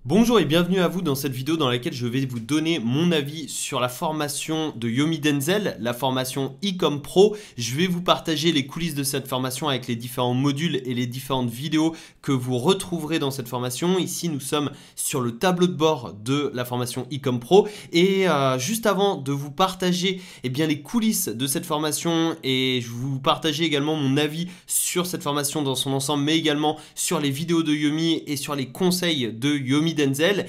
Bonjour et bienvenue à vous dans cette vidéo dans laquelle je vais vous donner mon avis sur la formation de Yomi Denzel, la formation e-com Pro. Je vais vous partager les coulisses de cette formation avec les différents modules et les différentes vidéos que vous retrouverez dans cette formation. Ici, nous sommes sur le tableau de bord de la formation e-com Pro. Et juste avant de vous partager les coulisses de cette formation et je vais vous partager également mon avis sur cette formation dans son ensemble, mais également sur les vidéos de Yomi et sur les conseils de Yomi Denzel,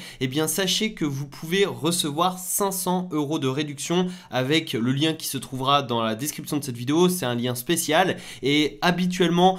sachez que vous pouvez recevoir 500 € de réduction avec le lien qui se trouvera dans la description de cette vidéo. C'est un lien spécial et habituellement,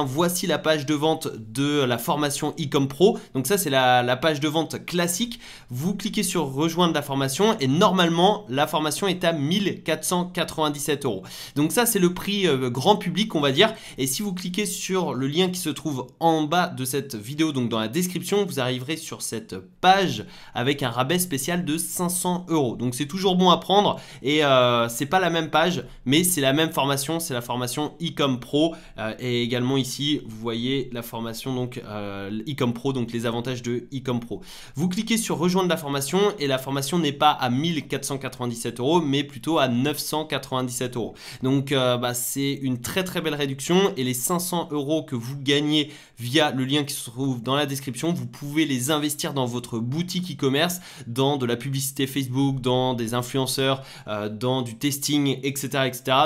voici la page de vente de la formation e-com Pro. Donc ça, c'est la page de vente classique. Vous cliquez sur rejoindre la formation et normalement, la formation est à 1497 €. Donc ça, c'est le prix grand public, on va dire. Et si vous cliquez sur le lien qui se trouve en bas de cette vidéo, donc dans la description, vous arriverez sur cette page avec un rabais spécial de 500 €. Donc c'est toujours bon à prendre et c'est pas la même page, mais c'est la même formation, c'est la formation e-com Pro. Et également ici, vous voyez la formation donc e-com Pro, donc les avantages de e-com Pro. Vous cliquez sur rejoindre la formation et la formation n'est pas à 1497 €, mais plutôt à 997 €. Donc c'est une très belle réduction et les 500 € que vous gagnez via le lien qui se trouve dans la description, vous pouvez les investir dans votre boutique e-commerce, dans de la publicité Facebook, dans des influenceurs, dans du testing, etc.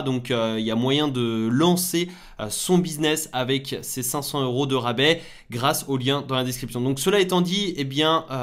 Donc il y a moyen de lancer son business avec ces 500 € de rabais grâce au lien dans la description. Donc cela étant dit,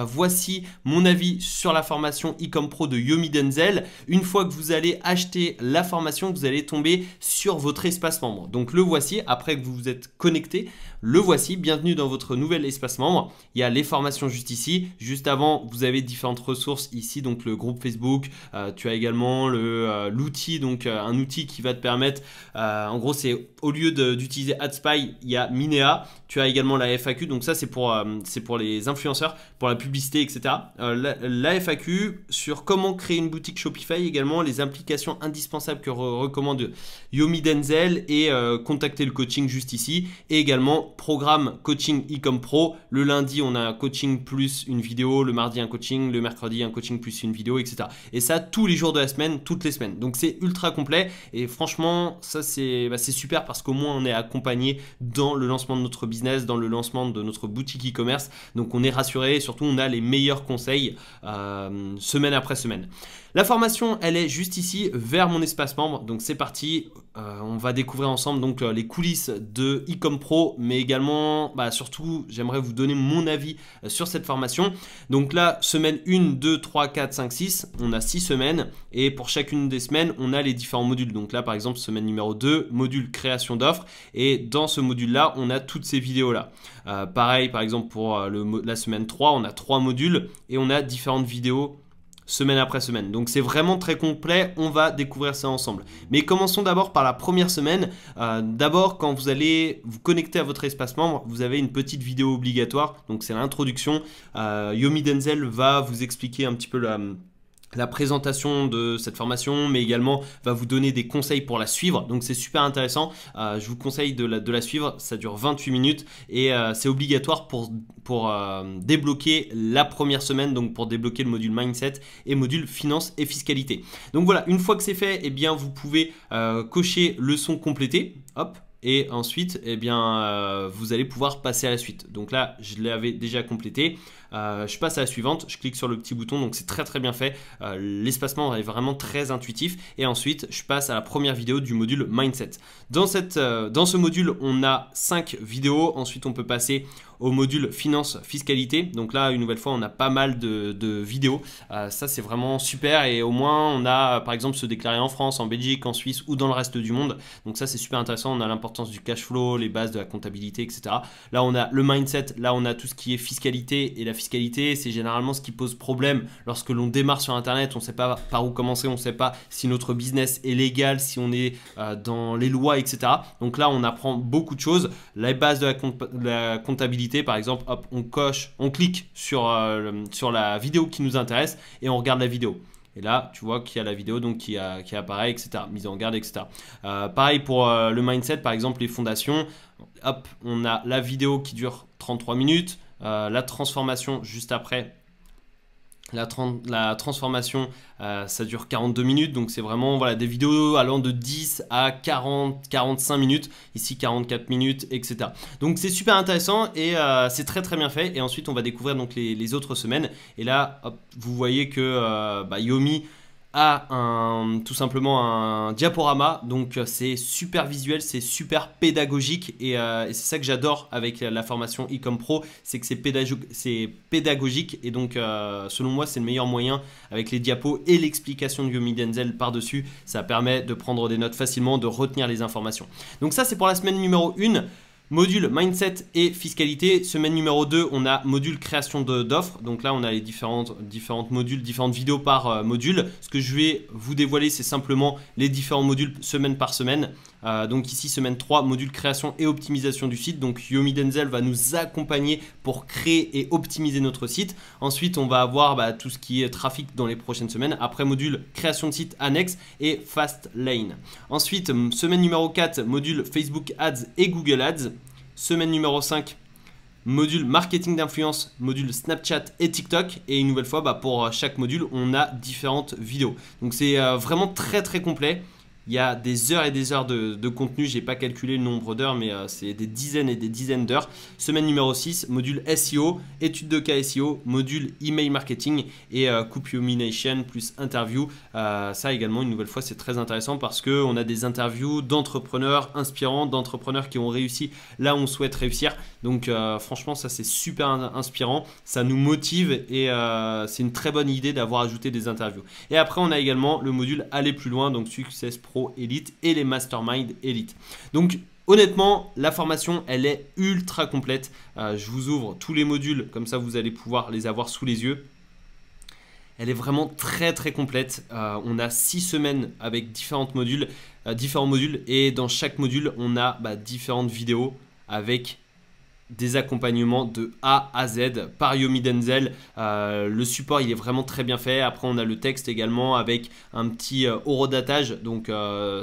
voici mon avis sur la formation e-com Pro de Yomi Denzel. Une fois que vous allez acheter la formation, vous allez tomber sur votre espace membre. Donc le voici, après que vous vous êtes connecté, le voici. Bienvenue dans votre nouvel espace membre. Il y a les formations juste ici. Juste avant, vous avez différentes ressources ici, donc le groupe Facebook. Tu as également l'outil, donc un outil qui va te permettre, en gros, c'est au lieu d'utiliser AdSpy, il y a Minea. Tu as également la FAQ, donc ça c'est pour les influenceurs, pour la publicité, etc. La FAQ sur comment créer une boutique Shopify, également les implications indispensables que recommande Yomi Denzel et contacter le coaching juste ici. Et également programme coaching e-com Pro. Le lundi, on a un coaching plus une vidéo, le mardi un coaching, le mercredi un coaching plus une vidéo, etc. Et ça tous les jours de la semaine, toutes les semaines. Donc c'est ultra complet et franchement, ça c'est super parce qu'au moins on est accompagné dans le lancement de notre business, dans le lancement de notre boutique e-commerce. Donc on est rassuré et surtout on a les meilleurs conseils semaine après semaine. La formation, elle est juste ici vers mon espace membre. Donc c'est parti, on va découvrir ensemble donc les coulisses de e-com Pro, mais également surtout j'aimerais vous donner mon avis sur cette formation. Donc là, semaine 1, 2, 3, 4, 5, 6, on a 6 semaines et pour chacune des semaines, on a les différents modules. Donc là par exemple, semaine numéro 2, module création d'offres et dans ce module là, on a toutes ces vidéos là. Pareil par exemple pour la semaine 3, on a 3 modules et on a différentes vidéos semaine après semaine. Donc c'est vraiment très complet, on va découvrir ça ensemble. Mais commençons d'abord par la première semaine. D'abord, quand vous allez vous connecter à votre espace membre, vous avez une petite vidéo obligatoire. Donc c'est l'introduction. Yomi Denzel va vous expliquer un petit peu la présentation de cette formation, mais également va vous donner des conseils pour la suivre. Donc c'est super intéressant. Je vous conseille de la suivre. Ça dure 28 minutes et c'est obligatoire pour débloquer la première semaine, donc pour débloquer le module mindset et module finance et fiscalité. Donc voilà, une fois que c'est fait, vous pouvez cocher leçon complétée. Hop. Et ensuite, vous allez pouvoir passer à la suite. Donc là, je l'avais déjà complété. Je passe à la suivante, je clique sur le petit bouton, donc c'est très bien fait. L'espacement est vraiment très intuitif. Et ensuite, je passe à la première vidéo du module Mindset. Dans ce module, on a 5 vidéos. Ensuite, on peut passer au module Finance Fiscalité. Donc là, une nouvelle fois, on a pas mal de vidéos. Ça, c'est vraiment super. Et au moins, on a par exemple se déclarer en France, en Belgique, en Suisse ou dans le reste du monde. Donc ça, c'est super intéressant. On a l'importance du cash flow, les bases de la comptabilité, etc. Là, on a le mindset. Là, on a tout ce qui est fiscalité. Et la fiscalité, c'est généralement ce qui pose problème lorsque l'on démarre sur Internet. On ne sait pas par où commencer. On ne sait pas si notre business est légal, si on est dans les lois, etc. Donc là, on apprend beaucoup de choses. Les bases de la comptabilité, par exemple, hop, on clique sur la vidéo qui nous intéresse et on regarde la vidéo. Et là, tu vois qu'il y a la vidéo donc qui apparaît, etc. Mise en garde, etc. Pareil pour le mindset, par exemple, les fondations. Hop, on a la vidéo qui dure 33 minutes. la transformation juste après. La transformation, ça dure 42 minutes, donc c'est vraiment voilà, des vidéos allant de 10 à 40, 45 minutes, ici 44 minutes, etc. Donc c'est super intéressant et c'est très très bien fait. Et ensuite on va découvrir donc les autres semaines. Et là, hop, vous voyez que Yomi a tout simplement un diaporama, donc c'est super visuel, c'est super pédagogique et c'est ça que j'adore avec la formation Ecom Pro, c'est que c'est pédagogique et donc selon moi c'est le meilleur moyen avec les diapos et l'explication de Yomi Denzel par-dessus, ça permet de prendre des notes facilement, de retenir les informations. Donc ça c'est pour la semaine numéro 1. Module mindset et fiscalité. Semaine numéro 2, on a module création d'offres. Donc là, on a les différentes modules, différentes vidéos par module. Ce que je vais vous dévoiler, c'est simplement les différents modules semaine par semaine. Donc ici, semaine 3, module création et optimisation du site. Donc Yomi Denzel va nous accompagner pour créer et optimiser notre site. Ensuite, on va avoir tout ce qui est trafic dans les prochaines semaines. Après, module création de site annexe et fast lane. Ensuite, semaine numéro 4, module Facebook Ads et Google Ads. Semaine numéro 5, module marketing d'influence, module Snapchat et TikTok. Et une nouvelle fois, pour chaque module, on a différentes vidéos. Donc c'est vraiment très très complet. Il y a des heures et des heures de contenu. Je n'ai pas calculé le nombre d'heures, mais c'est des dizaines et des dizaines d'heures. Semaine numéro 6, module SEO, étude de cas SEO, module email marketing et Coupe Yomi Nation plus interview. Ça également, une nouvelle fois, c'est très intéressant parce qu'on a des interviews d'entrepreneurs inspirants, d'entrepreneurs qui ont réussi là où on souhaite réussir. Donc franchement, ça c'est super inspirant. Ça nous motive et c'est une très bonne idée d'avoir ajouté des interviews. Et après, on a également le module aller plus loin, donc Success Pro Elite et les Mastermind Elite. Donc honnêtement, la formation, elle est ultra complète. Je vous ouvre tous les modules, comme ça vous allez pouvoir les avoir sous les yeux. Elle est vraiment très très complète. On a 6 semaines avec différents modules et dans chaque module, on a différentes vidéos avec des accompagnements de A à Z par Yomi Denzel. Le support, il est vraiment très bien fait. Après, on a le texte également avec un petit horodatage. Donc,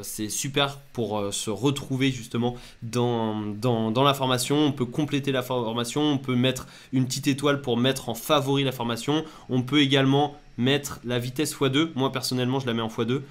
c'est super pour se retrouver justement dans la formation. On peut compléter la formation. On peut mettre une petite étoile pour mettre en favori la formation. On peut également mettre la vitesse x2. Moi, personnellement, je la mets en x2.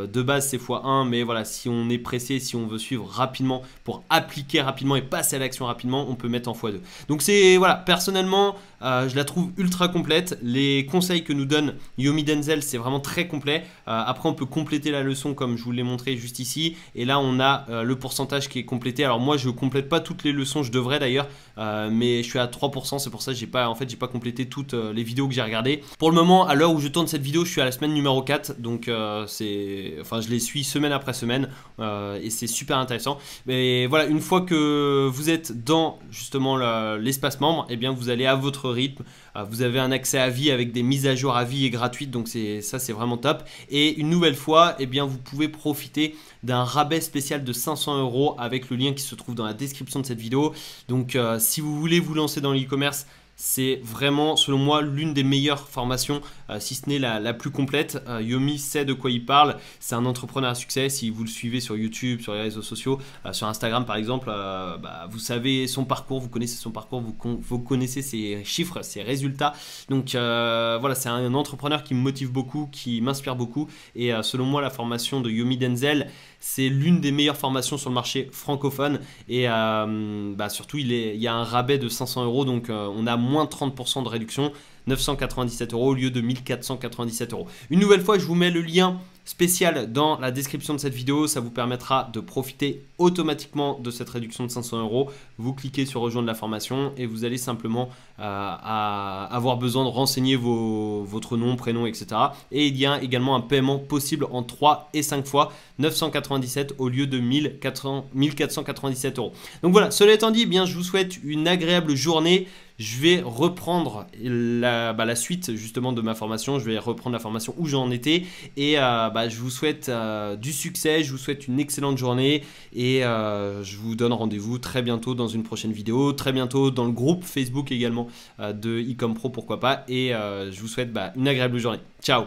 De base, c'est x1. Mais voilà, si on est pressé, si on veut suivre rapidement pour appliquer rapidement et passer à l'action rapidement, on peut mettre en x2. Donc, c'est voilà, personnellement, je la trouve ultra complète. Les conseils que nous donne Yomi Denzel, c'est vraiment très complet. Après, on peut compléter la leçon comme je vous l'ai montré juste ici. Et là, on a le pourcentage qui est complété. Alors, moi, je ne complète pas toutes les leçons. Je devrais d'ailleurs. Mais je suis à 3%. C'est pour ça que j'ai pas complété toutes les vidéos que j'ai regardées. Pour le moment, à l'heure où je tourne cette vidéo, je suis à la semaine numéro 4. Donc, je les suis semaine après semaine. Et c'est super intéressant. Mais voilà, une fois que vous êtes dans justement l'espace membre, eh bien, vous allez à votre rythme. Vous avez un accès à vie avec des mises à jour à vie et gratuites. Donc, ça, c'est vraiment top. Et une nouvelle fois, eh bien, vous pouvez profiter d'un rabais spécial de 500 € avec le lien qui se trouve dans la description de cette vidéo. Donc, si vous voulez vous lancer dans l'e-commerce, c'est vraiment, selon moi, l'une des meilleures formations, si ce n'est la plus complète. Yomi sait de quoi il parle. C'est un entrepreneur à succès. Si vous le suivez sur YouTube, sur les réseaux sociaux, sur Instagram par exemple, vous savez son parcours, vous connaissez son parcours, vous connaissez ses chiffres, ses résultats. Donc voilà, c'est un entrepreneur qui me motive beaucoup, qui m'inspire beaucoup. Et selon moi, la formation de Yomi Denzel, c'est l'une des meilleures formations sur le marché francophone. Et surtout, il y a un rabais de 500 €. Donc on a moins 30% de réduction, 997 € au lieu de 1497 €. Une nouvelle fois, je vous mets le lien spécial dans la description de cette vidéo. Ça vous permettra de profiter automatiquement de cette réduction de 500 €. Vous cliquez sur rejoindre la formation et vous allez simplement avoir besoin de renseigner votre nom, prénom, etc. Et il y a également un paiement possible en 3 et 5 fois, 997 au lieu de 1497 €. Donc voilà, cela étant dit, eh bien, je vous souhaite une agréable journée. Je vais reprendre la suite justement de ma formation. Je vais reprendre la formation où j'en étais. Et je vous souhaite du succès. Je vous souhaite une excellente journée. Et je vous donne rendez-vous très bientôt dans une prochaine vidéo. Très bientôt dans le groupe Facebook également de Ecom Pro, pourquoi pas. Et je vous souhaite une agréable journée. Ciao!